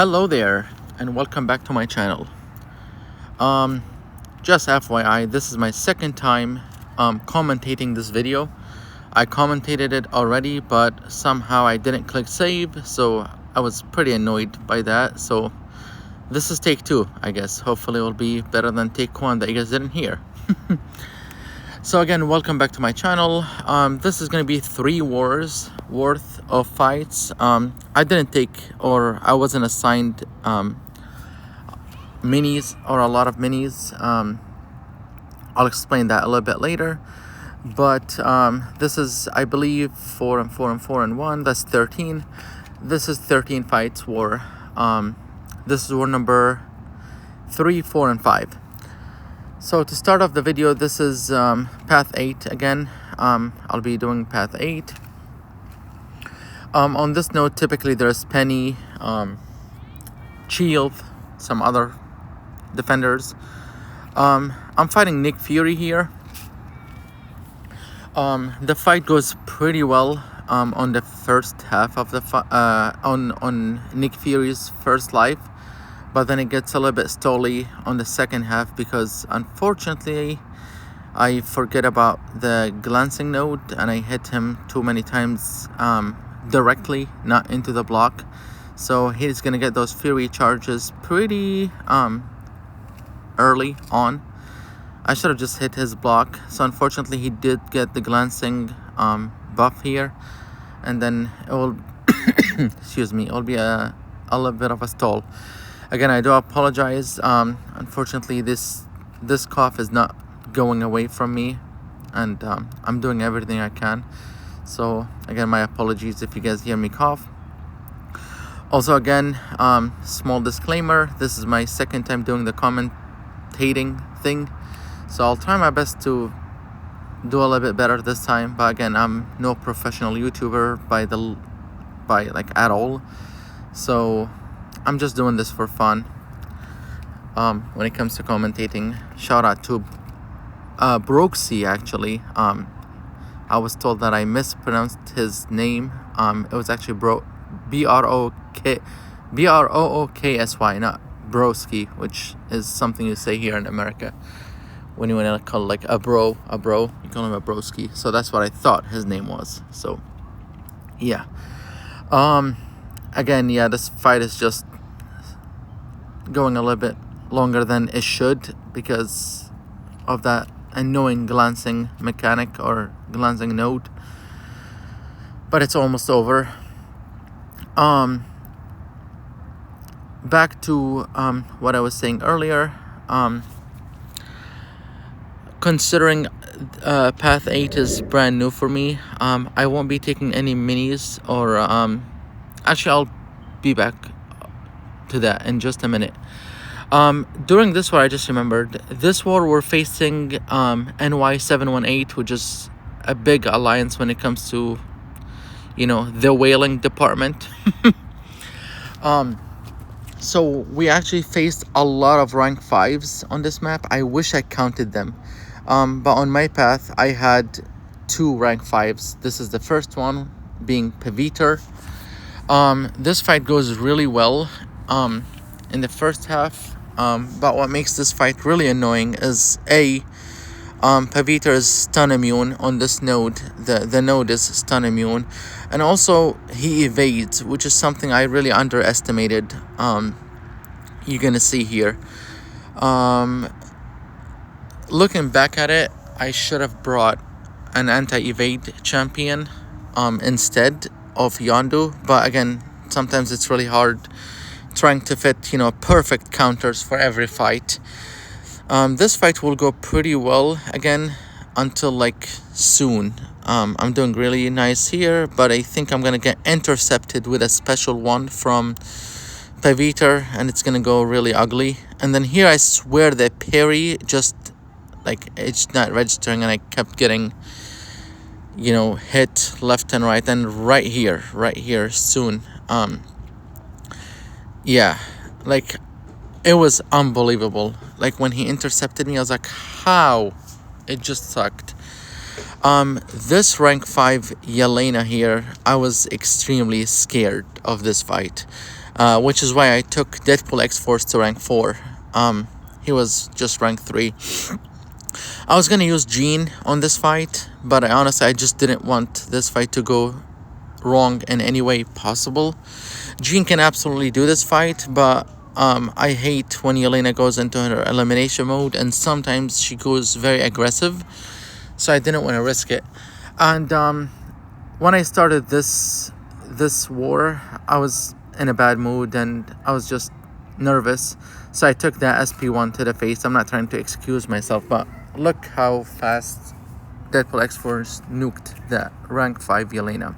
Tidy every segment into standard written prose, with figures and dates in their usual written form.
Hello there and welcome back to my channel. Just FYI, this is my second time commentating this video. I commentated it already, but somehow I didn't click save, so I was pretty annoyed by that. So this is take two, I guess. Hopefully it will be better than take one that you guys didn't hear. So again, welcome back to my channel. This is going to be 3 wars worth of fights. I didn't take, or I wasn't assigned minis or a lot of minis. I'll explain that a little bit later. But this is, I believe, 4 and 4 and 4 and 1. That's 13. This is 13 fights war. This is war number 3, 4, and 5. So to start off the video, this is path 8 again. I'll be doing path 8. On this note, typically there's Peni, Shield, some other defenders. I'm fighting Nick Fury here. The fight goes pretty well on the first half of the on Nick Fury's first life. But then it gets a little bit stally on the second half because unfortunately I forget about the glancing node and I hit him too many times directly, not into the block. So he's gonna get those Fury charges pretty early on. I should have just hit his block. So unfortunately he did get the glancing buff here, and then it will excuse me, it will be a little bit of a stall. Again, I do apologize. Unfortunately, this cough is not going away from me, and I'm doing everything I can. So again, my apologies if you guys hear me cough. Also, again, small disclaimer: this is my second time doing the commentating thing, so I'll try my best to do a little bit better this time. But again, I'm no professional YouTuber by like at all, so I'm just doing this for fun. When it comes to commentating, shout out to Broxy. Actually, I was told that I mispronounced his name. It was actually B-R-O-O-K-S-Y, not broski, which is something you say here in America when you want to call like a bro, you call him a broski. So that's what I thought his name was. So yeah. Again, yeah, this fight is just going a little bit longer than it should because of that annoying glancing mechanic or glancing node, but it's almost over. Back to what I was saying earlier. Considering path 8 is brand new for me, I won't be taking any minis or actually I'll be back to that in just a minute. During this war, I just remembered this war we're facing NY718, which is a big alliance when it comes to, you know, the whaling department. So we actually faced a lot of rank 5s on this map. I wish I counted them, but on my path I had 2 rank 5s. This is the first one, being Pavitr. This fight goes really well in the first half, but what makes this fight really annoying is Pavitr is stun immune on this node. The node is stun immune, and also he evades, which is something I really underestimated. You're gonna see here. Looking back at it, I should have brought an anti-evade champion instead of Yondu, but again, sometimes it's really hard trying to fit, you know, perfect counters for every fight. This fight will go pretty well again until like soon. I'm doing really nice here, but I think I'm gonna get intercepted with a special one from Pavitr, and it's gonna go really ugly. And then here I swear the parry just like it's not registering, and I kept getting, you know, hit left and right, and right here soon. Yeah, like it was unbelievable. Like when he intercepted me, I was like, how? It just sucked. This rank 5 Yelena here, I was extremely scared of this fight. which is why I took Deadpool X-Force to rank 4. He was just rank 3. I was gonna use Jean on this fight, but I just didn't want this fight to go wrong in any way possible. Jean can absolutely do this fight, but I hate when Yelena goes into her elimination mode, and sometimes she goes very aggressive, so I didn't want to risk it. And when I started this war, I was in a bad mood and I was just nervous, so I took that SP1 to the face. I'm not trying to excuse myself, but look how fast Deadpool X-Force nuked that rank 5 Yelena.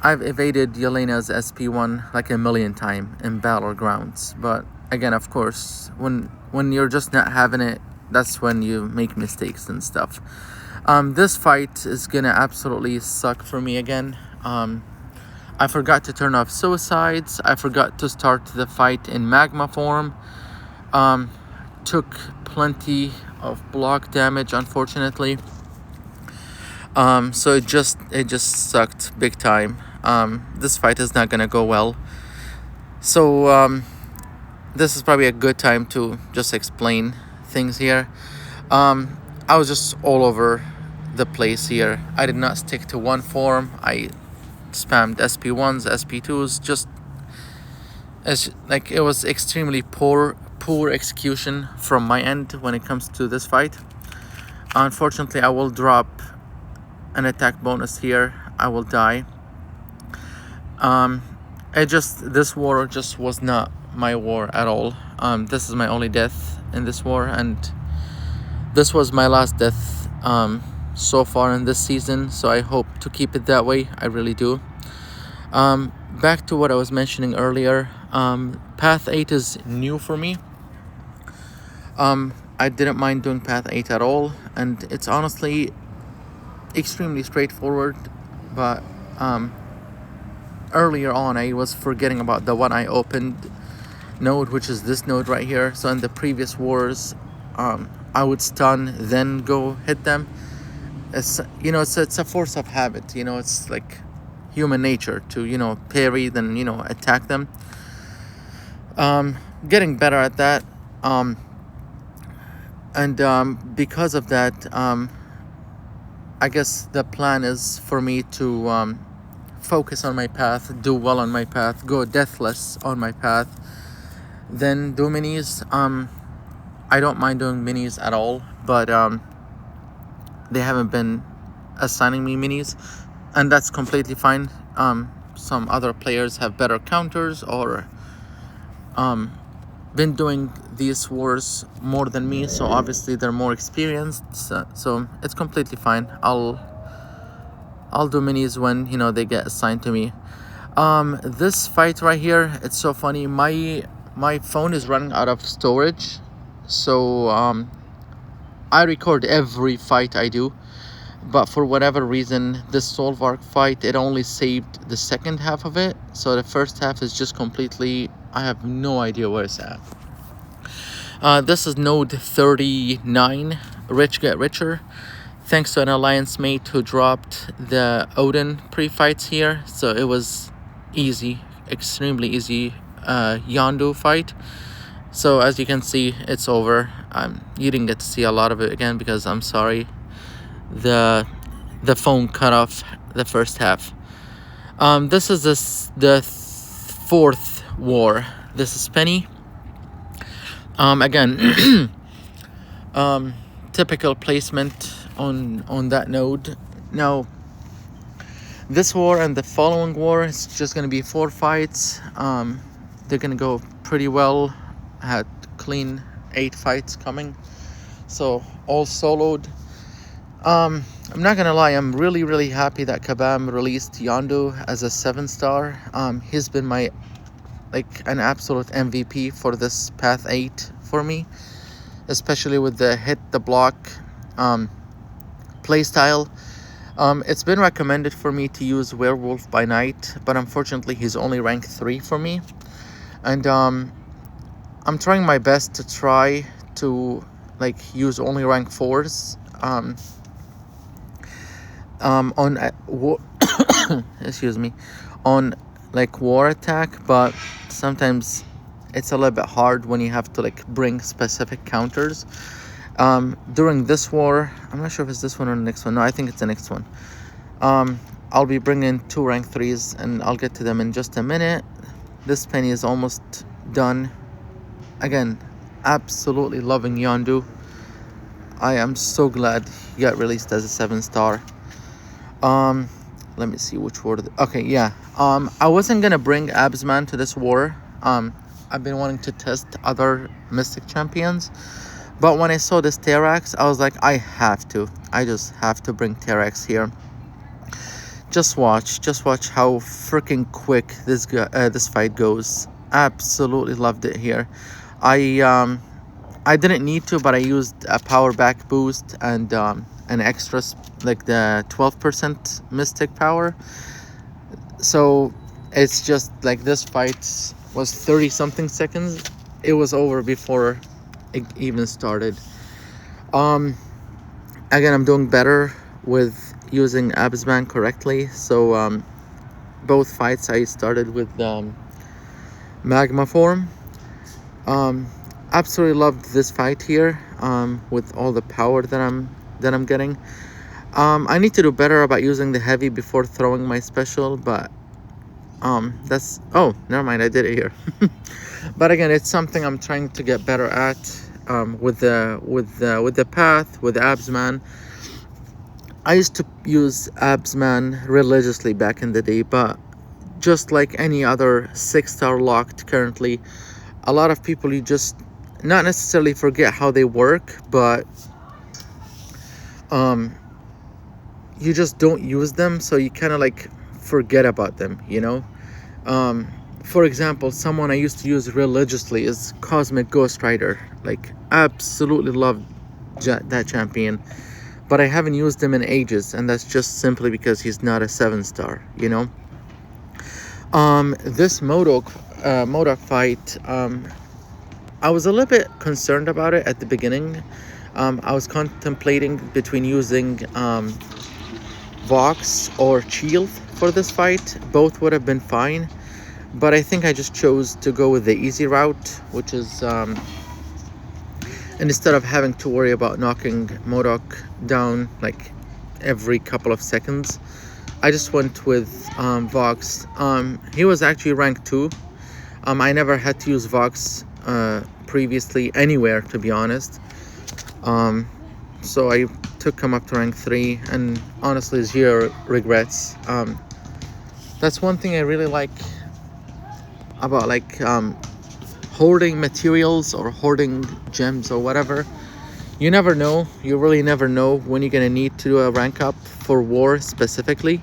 I've evaded Yelena's SP1 like a million times in battlegrounds, but again, of course, when you're just not having it, that's when you make mistakes and stuff. This fight is gonna absolutely suck for me again. I forgot to turn off suicides. I forgot to start the fight in magma form. Took plenty of block damage, unfortunately. So it just sucked big time. This fight is not gonna go well. So this is probably a good time to just explain things here. I was just all over the place here. I did not stick to one form. I spammed SP1s, SP2s. Just as like it was extremely poor execution from my end when it comes to this fight. Unfortunately, I will drop an attack bonus here. I will die. This war just was not my war at all. This is my only death in this war, and this was my last death so far in this season, so I hope to keep it that way. I really do. Back to what I was mentioning earlier, Path 8 is new for me. I didn't mind doing Path 8 at all, and it's honestly extremely straightforward, but earlier on I was forgetting about the one I opened node, which is this node right here. So in the previous wars, I would stun, then go hit them. It's a force of habit. It's like human nature to parry, then attack them. Getting better at that, and because of that, I guess the plan is for me to focus on my path, do well on my path, go deathless on my path, then do minis. I don't mind doing minis at all, but they haven't been assigning me minis, and that's completely fine. Some other players have better counters or been doing these wars more than me, so obviously they're more experienced, so it's completely fine. I'll do minis when they get assigned to me. This fight right here, it's so funny. My phone is running out of storage, so I record every fight I do, but for whatever reason, this Solvarch fight, it only saved the second half of it, so the first half is just completely, I have no idea where it's at. This is node 39, Rich Get Richer, thanks to an alliance mate who dropped the Odin pre-fights here, so it was easy, extremely easy Yondu fight. So as you can see, it's over. You didn't get to see a lot of it again because I'm sorry, the phone cut off the first half. This is the fourth war. This is Peni. Again, typical placement on that node. Now, this war and the following war is just going to be 4 fights. They're going to go pretty well. I had clean 8 fights coming, so all soloed. I'm not gonna lie, I'm really happy that Kabam released Yondu as a 7-star. He's been my an absolute MVP for this Path 8 for me, especially with the hit the block playstyle. It's been recommended for me to use Werewolf by Night, but unfortunately he's only rank 3 for me, and I'm trying my best to try to use only rank 4s on excuse me, on like war attack, but sometimes it's a little bit hard when you have to like bring specific counters. During this war, I'm not sure if it's this one or the next one. No, I think it's the next one. I'll be bringing 2 rank 3s, and I'll get to them in just a minute. This Peni is almost done. Again, absolutely loving Yondu. I am so glad he got released as a 7-star. Let me see which war. Okay, yeah. I wasn't gonna bring Absman to this war. I've been wanting to test other Mystic champions, but when I saw this Terrax, I was like, I just have to bring Terrax here. Just watch how freaking quick this fight goes. Absolutely loved it here. I didn't need to, but I used a power back boost and an extra, like the 12% Mystic power. So it's just like this fight was 30 something seconds. It was over before it even started. Again, I'm doing better with using Absman correctly. So both fights I started with magma form. Absolutely loved this fight here, with all the power that I'm getting. I need to do better about using the heavy before throwing my special, but that's, oh, never mind, I did it here. But again, it's something I'm trying to get better at, with the path, with the Absman. I used to use Absman religiously back in the day, but just like any other 6-star locked currently, a lot of people, you just not necessarily forget how they work, but you just don't use them, so you kind of like forget about them, you know. For example, someone I used to use religiously is Cosmic Ghost Rider. Like, absolutely loved that champion, but I haven't used him in ages, and that's just simply because he's not a 7-star, you know. This Modok fight, I was a little bit concerned about it at the beginning. I was contemplating between using Vox or Shield for this fight. Both would have been fine, but I think I just chose to go with the easy route, which is instead of having to worry about knocking Modok down like every couple of seconds, I just went with Vox. He was actually rank 2. I never had to use Vox previously anywhere, to be honest. So I took him up to rank 3, and honestly, zero regrets. That's one thing I really like about like hoarding materials or hoarding gems or whatever. You never know. You really never know when you're gonna need to do a rank up for war specifically.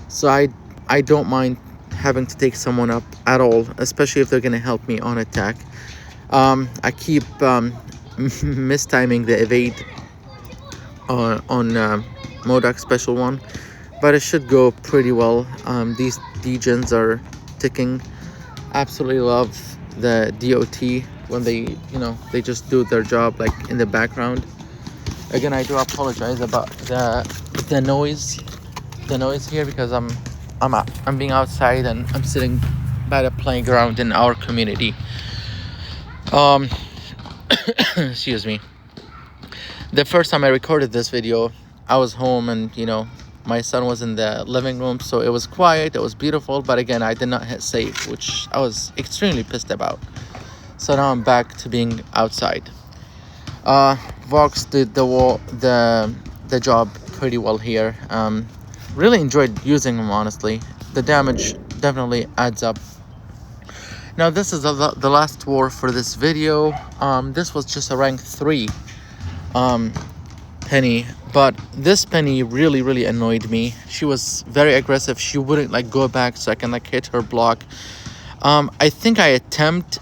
So I don't mind having to take someone up at all, especially if they're gonna help me on attack. I keep mistiming the evade on Modok special one, but it should go pretty well. These degens are ticking. Absolutely love the DOT when they, you know, they just do their job like in the background. Again, I do apologize about the noise here, because I'm being outside and I'm sitting by the playground in our community. Excuse me. The first time I recorded this video, I was home, and you know, my son was in the living room, so it was quiet, it was beautiful, but again, I did not hit save, which I was extremely pissed about. So now I'm back to being outside. Vox did the job pretty well here. Really enjoyed using him, honestly. The damage definitely adds up. Now this is the last war for this video. This was just a rank 3 Peni, but this Peni really annoyed me. She was very aggressive. She wouldn't like go back so I can like hit her block. I think I attempt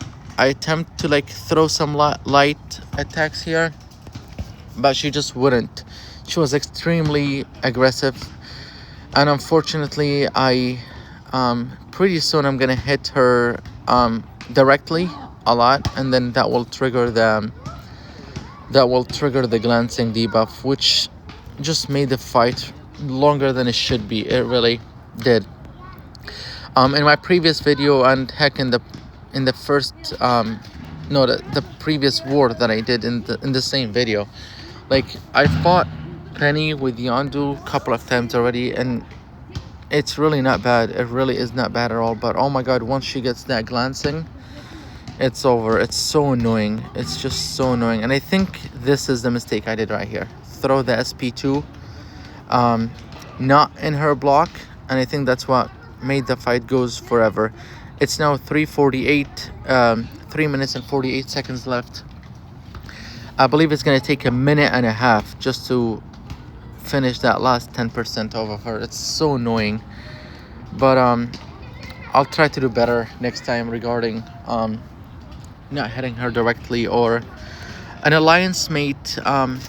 to like throw some light attacks here, but she just wouldn't. She was extremely aggressive, and unfortunately pretty soon I'm gonna hit her directly a lot, and then that will trigger the glancing debuff, which just made the fight longer than it should be. It really, did. In my previous video, and heck, in the first no, the previous war that I did in the same video, like, I fought Peni with Yondu a couple of times already, and it's really not bad. It really is not bad at all. But oh my god, once she gets that glancing, it's over. It's so annoying. It's just so annoying. And I think this is the mistake I did right here. Throw the SP2 not in her block, and I think that's what made the fight goes forever. It's now 3:48, 3 minutes and 48 seconds left. I believe it's gonna take a minute and a half just to finish that last 10% of her. It's so annoying. But I'll try to do better next time regarding not hitting her directly. Or an alliance mate, an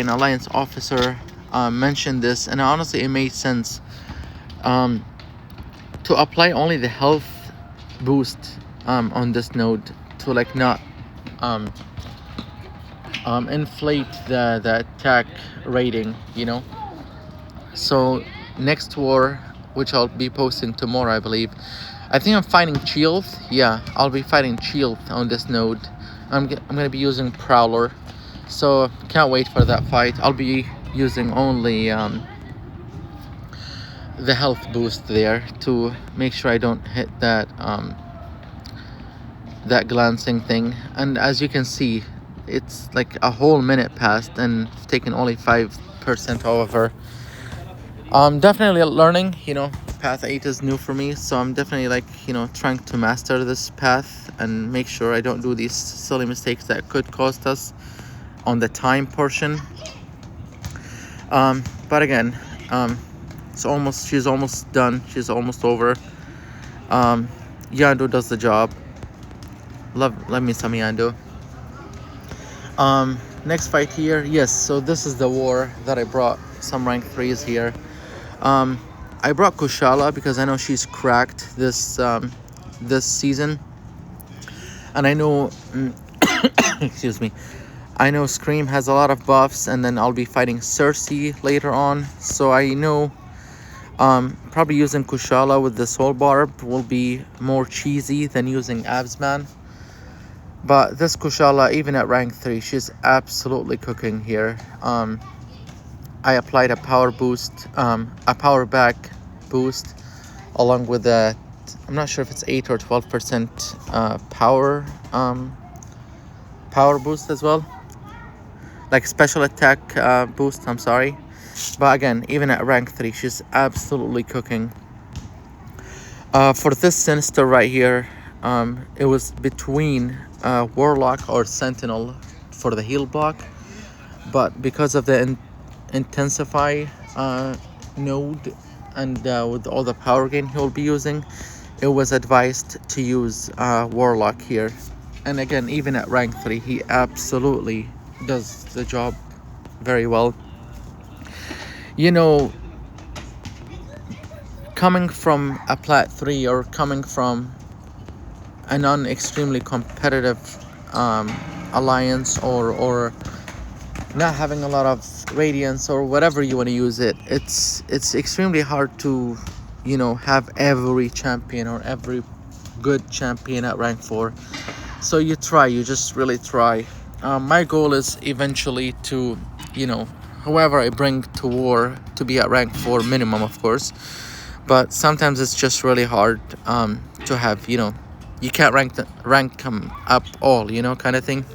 alliance officer mentioned this, and honestly it made sense. To apply only the health boost on this node, to like not inflate the attack rating, you know. So next war, which I'll be posting tomorrow, I believe, I think I'm fighting Shield. Yeah, I'll be fighting Shield on this node. I'm gonna be using Prowler, so can't wait for that fight. I'll be using only the health boost there to make sure I don't hit that that glancing thing. And as you can see, it's like a whole minute passed and taken only 5% of her. Definitely learning, you know. Path 8 is new for me, so I'm definitely, like, you know, trying to master this path and make sure I don't do these silly mistakes that could cost us on the time portion. But again, she's almost done. She's almost over. Yondu does the job. Love me some Yondu. Next fight here. Yes, so this is the war that I brought some rank 3s here. I brought Kushala because I know she's cracked this season, and I know excuse me, I know Scream has a lot of buffs, and then I'll be fighting Sersi later on, so I know probably using Kushala with the Soul Barb will be more cheesy than using Absman. But this Kushala, even at rank 3, she's absolutely cooking here. I applied a power boost, a power back boost, along with a, I'm not sure if it's 8 or 12% power boost as well, like special attack boost, I'm sorry. But again, even at rank 3, she's absolutely cooking. For this Sinister right here, it was between Warlock or Sentinel for the heal block, but because of the intensify node and with all the power gain he will be using, it was advised to use Warlock here. And again, even at rank 3, he absolutely does the job very well. You know, coming from a plat 3 or coming from a non-extremely competitive alliance, or not having a lot of radiance or whatever you want to use it, it's extremely hard to, you know, have every champion or every good champion at rank 4. So you just really try. My goal is eventually to, you know, whoever I bring to war to be at rank 4 minimum, of course. But sometimes it's just really hard to have, you know, you can't rank them up all, you know, kind of thing.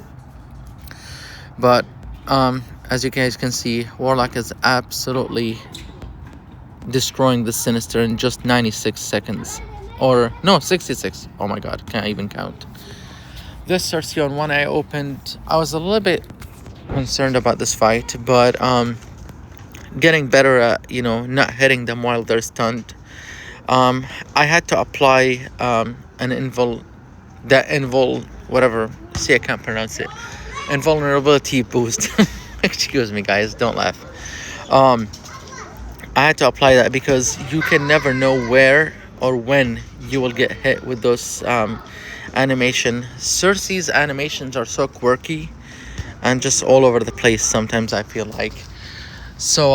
But as you guys can see, Warlock is absolutely destroying the Sinister in just 96 seconds. Or, no, 66. Oh my god, can't even count. This Sersi on 1 I opened, I was a little bit concerned about this fight, but getting better at, you know, not hitting them while they're stunned. I had to apply whatever, see, I can't pronounce it, invulnerability boost. Excuse me guys, don't laugh. I had to apply that because you can never know where or when you will get hit with those animation. Sersi's animations are so quirky and just all over the place sometimes, I feel like. So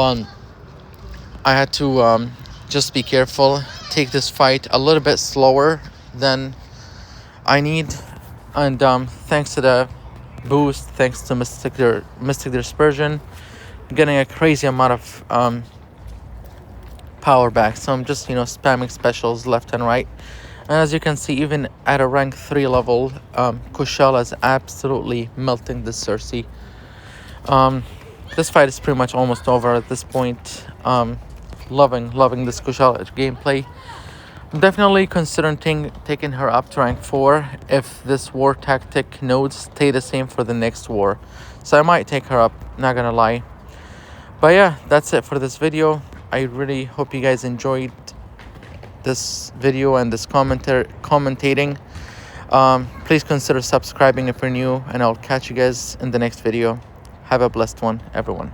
I had to just be careful. Take this fight a little bit slower than I need. And thanks to the boost, thanks to Mystic Dispersion, I'm getting a crazy amount of power back. So I'm just, spamming specials left and right. And as you can see, even at a rank 3 level, Kushala is absolutely melting the Sersi. This fight is pretty much almost over at this point. Loving this Kushala gameplay. I'm definitely considering taking her up to rank 4 if this war tactic nodes stay the same for the next war. So I might take her up, not gonna lie. But yeah, that's it for this video. I really hope you guys enjoyed this video and this commentating. Please consider subscribing if you're new, and I'll catch you guys in the next video. Have a blessed one, everyone.